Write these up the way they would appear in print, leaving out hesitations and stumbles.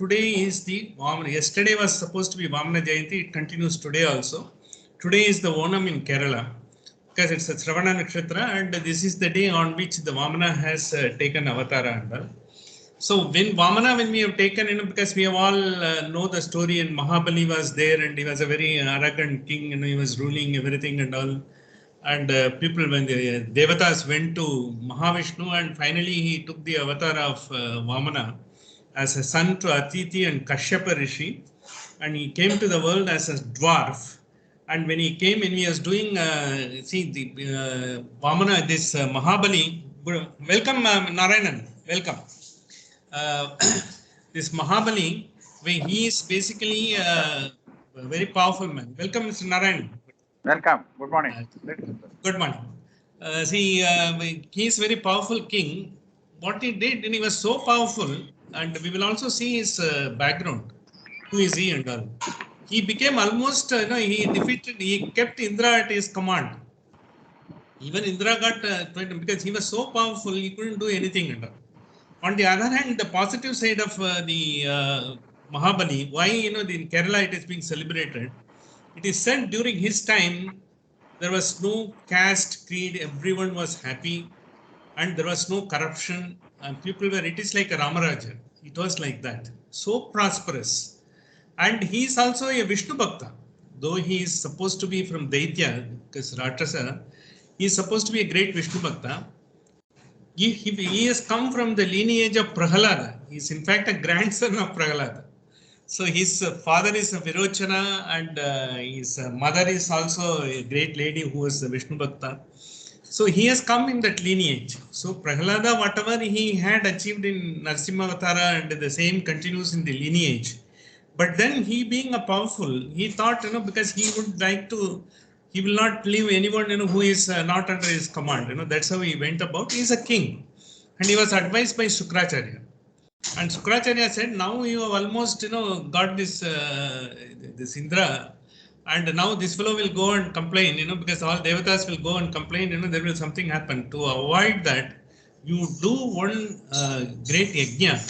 today is the Vamana. Yesterday was supposed to be Vamana Jayanti. It continues today also. Today is the Onam in Kerala because it's a Shravana Nakshatra, and this is the day on which the Vamana has taken Avatara and all. So when we have taken, because we have all know the story, and Mahabali was there, and he was a very arrogant king, he was ruling everything and all. And people, when the Devatas went to Mahavishnu, and finally he took the avatar of Vamana as a son to Atiti and Kashyapa Rishi, and he came to the world as a dwarf. And when he came and he was doing, Vamana, this Mahabali, welcome Narayanan, welcome. This Mahabali, he is basically a very powerful man. Welcome, Mr. Narayan. Welcome. Good morning. Good morning. He is very powerful king. What he did, and he was so powerful, and we will also see his background. Who is he and all? He became almost, he kept Indra at his command. Even Indra got, because he was so powerful, he couldn't do anything and all. On the other hand, the positive side of the Mahabali, why, in Kerala it is being celebrated, it is said during his time, there was no caste, creed, everyone was happy, and there was no corruption, and people were, it is like a Ramaraja. It was like that. So prosperous. And he is also a Vishnu Bhakta, though he is supposed to be from Daitya, because Ratasa, he is supposed to be a great Vishnu Bhakta. He has come from the lineage of Prahalada. He is in fact a grandson of Prahalada. So his father is a Virochana, and his mother is also a great lady who was a Vishnu Bhakta. So he has come in that lineage. So Prahalada, whatever he had achieved in Narsimhavatara, and the same continues in the lineage. But then he being a powerful, he thought, because he would like to, he will not leave anyone, who is not under his command. That's how he went about. He is a king. And he was advised by Shukracharya. And Shukracharya said, now you have almost, got this, this Indra. And now this fellow will go and complain, because all devatas will go and complain, there will something happen. To avoid that, you do one great yajna,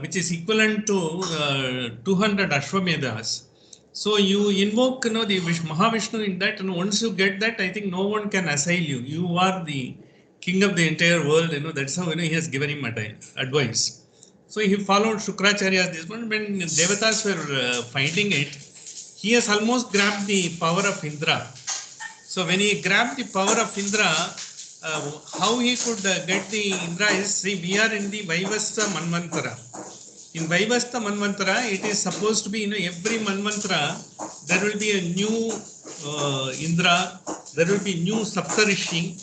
which is equivalent to 200 Ashwamedas. So you invoke, the Mahavishnu in that, and once you get that, I think no one can assail you. You are the king of the entire world, that's how, he has given him advice. So he followed Shukracharya. This one, when devatas were finding it, he has almost grabbed the power of Indra. So when he grabbed the power of Indra, how he could get the Indra is, see, we are in the Vaivasta Manvantara. In Vaivasta Manvantara, it is supposed to be, every Manvantara, there will be a new Indra, there will be new Saptarishi,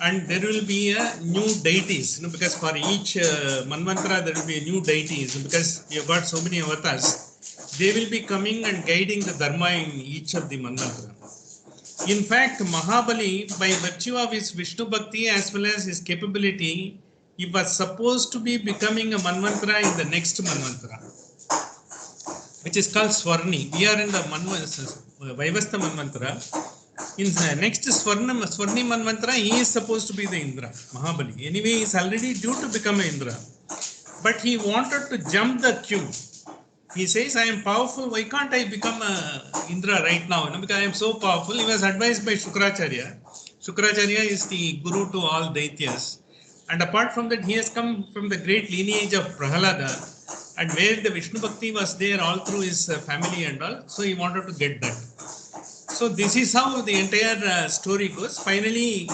and there will be a new deities, because for each Manvantara, there will be a new deities, because you have got so many avatars. They will be coming and guiding the Dharma in each of the Manvantara. In fact, Mahabali, by virtue of his Vishnu Bhakti as well as his capability, he was supposed to be becoming a Manvantara in the next Manvantara, which is called Swarni. We are in the Vaivasta Manvantara. In the next Swarni Manvantara, he is supposed to be the Indra, Mahabali. Anyway, he is already due to become an Indra. But he wanted to jump the queue. He says, I am powerful, why can't I become Indra right now? Because I am so powerful. He was advised by Shukracharya. Shukracharya is the guru to all Daityas. And apart from that, he has come from the great lineage of Prahalada, and where the Vishnu Bhakti was there all through his family and all. So he wanted to get that. So this is how the entire story goes. Finally,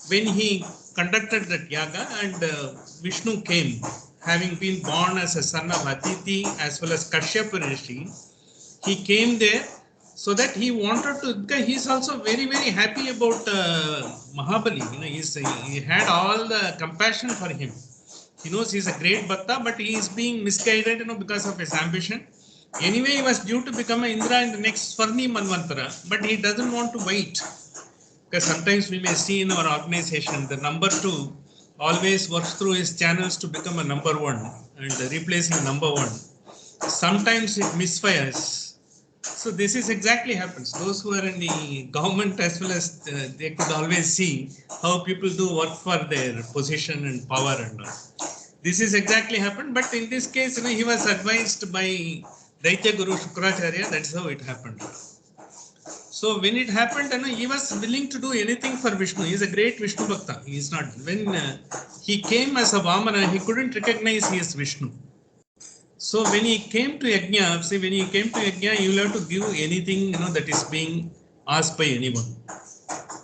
when he conducted that yaga, and Vishnu came, having been born as a son of Aditi as well as Kashyapa Rishi, he came there so that he wanted to, because he is also very, very happy about Mahabali. He had all the compassion for him. He knows he is a great Bhakta, but he is being misguided, because of his ambition. Anyway, he was due to become an Indra in the next Swarni Manvantara, but he doesn't want to wait. Because sometimes we may see in our organization, the number 2 always works through his channels to become a number 1 and replacing number 1. Sometimes it misfires. So this is exactly happens. Those who are in the government as well as they could always see how people do work for their position and power and all. This is exactly happened, but in this case, he was advised by Daitya Guru Shukracharya. That's how it happened. So when it happened, he was willing to do anything for Vishnu. He is a great Vishnu Bhakta. He is not. When he came as a Vamana, he couldn't recognize he is Vishnu. So when he came to Yajna, see, when he came to Yajna, you will have to give anything, that is being asked by anyone.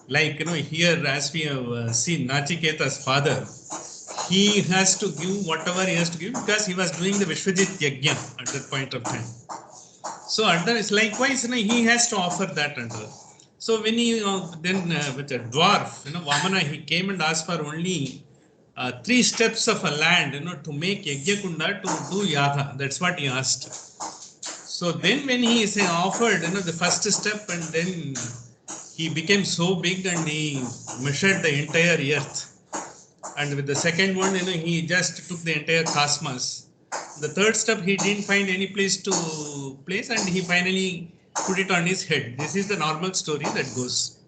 Like, here, as we have seen, Nachiketa's father, he has to give whatever he has to give because he was doing the Vishwajit Yajna at that point of time. So likewise, he has to offer that and all. So when he then with a dwarf, Vamana, he came and asked for only 3 steps of a land, to make Yajna to do Yaga. That's what he asked. So then when he offered, the first step, and then he became so big and he measured the entire earth. And with the second one, he just took the entire cosmos. The third step, he didn't find any place to place, and he finally put it on his head. This is the normal story that goes.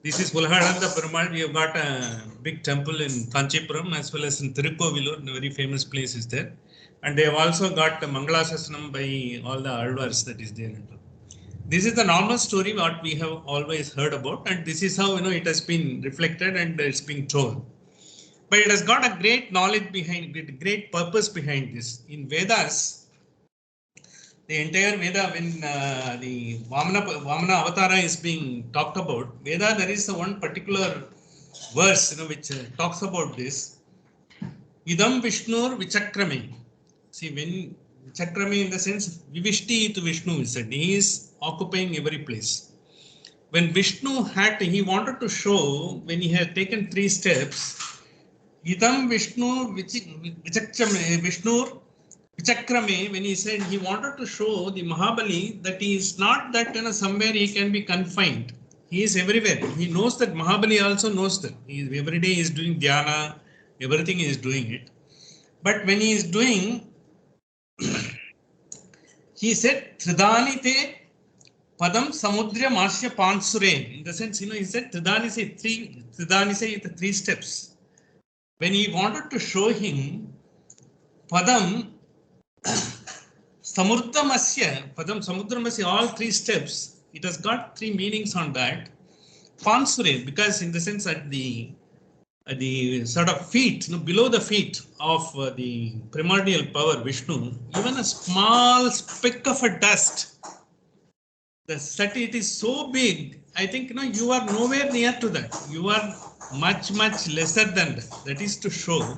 This is Ulhadanda Perumal. We have got a big temple in Kanchipuram as well as in Tirukovilur, a very famous place is there. And they have also got the Mangalasasanam by all the Alvars that is there. This is the normal story what we have always heard about, and this is how it has been reflected and it's being told. But it has got a great knowledge behind it, great purpose behind this. In Vedas, the entire Veda, when the Vamana Avatara is being talked about, Veda, there is one particular verse which talks about this. Idam Vishnur Vichakrame. See, when Vichakrame in the sense, Vivishti to Vishnu is said, he is occupying every place. When Vishnu he wanted to show, when he had taken 3 steps, Idam Vishnu Vichakrame, when he said he wanted to show the Mahabali that he is not that somewhere he can be confined. He is everywhere. He knows that Mahabali also knows that. Every day he is doing dhyana, everything he is doing it. But when he is doing, he said, Tridanite Padam Samudra Masya Pansure. In the sense, he said Tridanise, 3 steps. When he wanted to show him Padam Samudra Masya, all 3 steps, it has got 3 meanings on that. Pansure, because in the sense at the sort of feet, below the feet of the primordial power Vishnu, even a small speck of a dust, it is so big, I think you are nowhere near to that. You are much lesser than that. That is to show,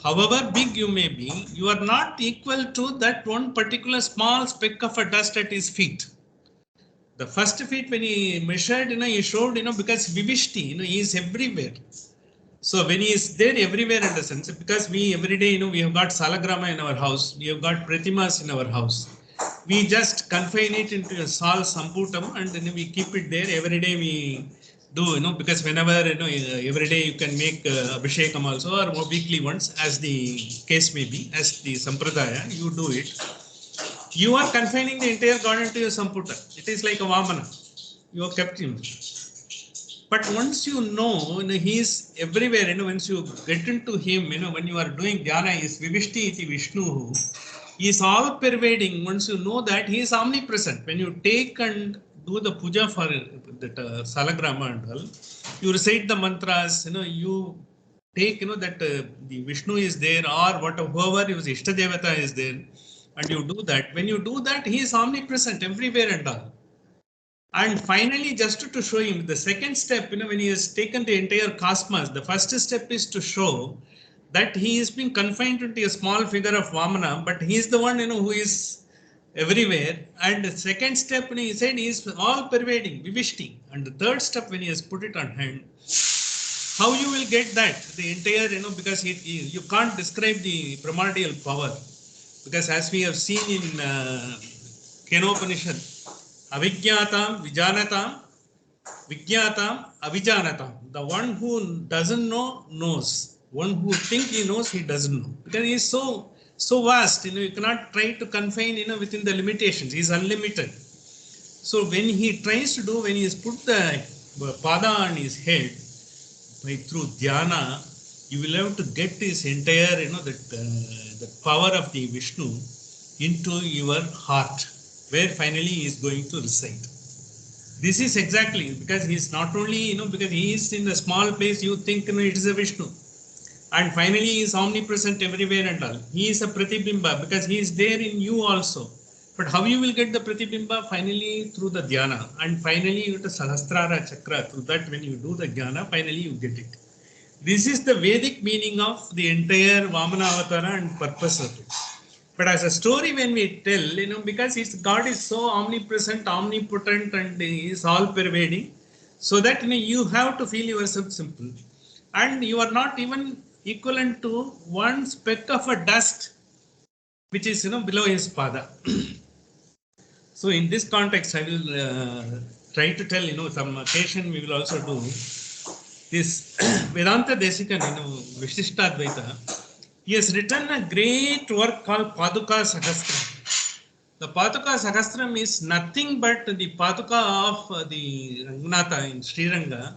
however big you may be, you are not equal to that one particular small speck of a dust at his feet. The first feet when he measured, he showed, because Vivishti, he is everywhere. So when he is there everywhere in the sense, because we every day, we have got Salagrama in our house, we have got Pratimas in our house. We just confine it into a Sal Samputam and then we keep it there. Every day we do, because whenever, every day you can make Abhishekam also or weekly once as the case may be, as the Sampradaya, you do it. You are confining the entire God into your Samputa. It is like a Vamana. You have kept him. But once he is everywhere, once you get into him, when you are doing dhyana, he is Vivishti iti Vishnu. He is all pervading. Once you know that, he is omnipresent. When you take and do the puja for that Salagrama and all, you recite the mantras, you take, that the Vishnu is there or whoever his Ishtadevata is there, and you do that. When you do that, he is omnipresent everywhere and all. And finally, just to show him the second step, when he has taken the entire cosmos, the first step is to show that he is being confined into a small figure of Vamana, but he is the one, who is everywhere. And the second step, he said, he is all pervading, Vivishti. And the third step, when he has put it on hand, how you will get that? The entire, because you can't describe the primordial power. Because as we have seen in Kenopanishad, Avijnatam, Vijanatam, Vijnatam, Avijanatam. The one who doesn't know, knows. One who thinks he knows, he doesn't know. Because he is so vast, you cannot try to confine, within the limitations. He is unlimited. So when he tries to do, when he has put the pada on his head, through dhyana, you will have to get this entire, the power of the Vishnu into your heart, where finally he is going to reside. This is exactly because he is not only, because he is in a small place, you think, it is a Vishnu. And finally, he is omnipresent everywhere and all. He is a Pratibimba because he is there in you also. But how you will get the Pratibimba? Finally, through the dhyana. And finally, you get the Sahasrara Chakra. Through that, when you do the dhyana, finally you get it. This is the Vedic meaning of the entire Vamana Avatara and purpose of it. But as a story, when we tell, because God is so omnipresent, omnipotent, and he is all pervading, so that you have to feel yourself simple. And you are not even equivalent to one speck of a dust, which is, below his pada. So in this context, I will try to tell, some occasion we will also do this Vedanta Desikan, Vishishtadvaita. He has written a great work called Paduka Sahasram. The Paduka Sahasram is nothing but the Paduka of the Ranganatha in Sri Ranga.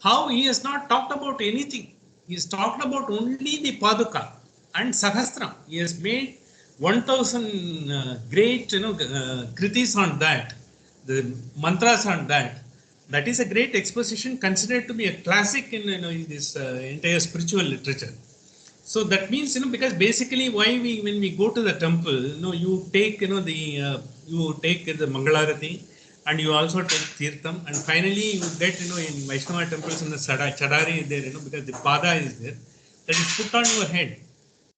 How he has not talked about anything. He has talked about only the Paduka and Sahasram. He has made 1000 great kritis on that, the mantras on that. That is a great exposition considered to be a classic in this entire spiritual literature. So that means, because basically why when we go to the temple, you take, you take the Mangalarati and you also take Tirtham, and finally you get, in Vaishnava temples in the Chadari is there, because the Pada is there, that is put on your head.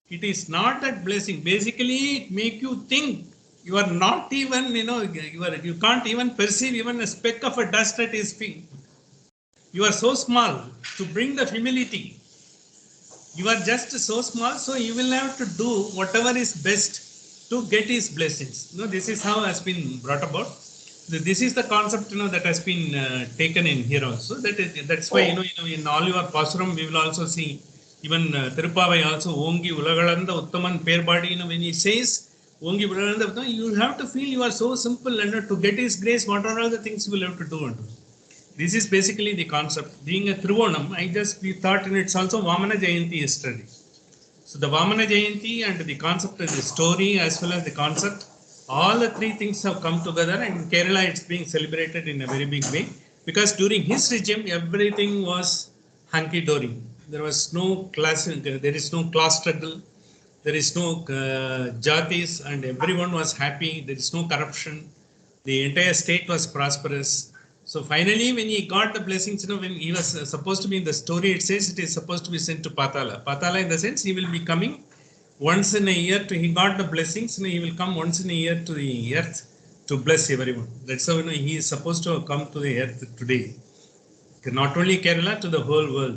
It is not that blessing. Basically, it make you think you are not even, you can't even perceive even a speck of a dust at his feet. You are so small to bring the humility. You are just so small, so you will have to do whatever is best to get his blessings. This is how has been brought about. This is the concept, that has been taken in here also. That's why, in all your pasuram, we will also see, even Tirupavai also, Ongi Ulagalanda Uttaman Perbadi, when he says, Ongi Ulagalanda, you have to feel you are so simple, and to get his grace, what are all the things you will have to do? This is basically the concept. Being a Trivonam, we thought it's also Vamana Jayanti yesterday. So the Vamana Jayanti and the concept of the story as well as the concept, all the three things have come together, and in Kerala it's being celebrated in a very big way, because during his regime everything was hunky-dory. There was no class, there is no class struggle, there is no jatis, and everyone was happy, there is no corruption, the entire state was prosperous. So finally, when he got the blessings, when he was supposed to be in the story, it says it is supposed to be sent to Patala. Patala, in the sense, he will be coming once in a year. He got the blessings, he will come once in a year to the earth to bless everyone. That's how he is supposed to come to the earth today. Not only Kerala, to the whole world.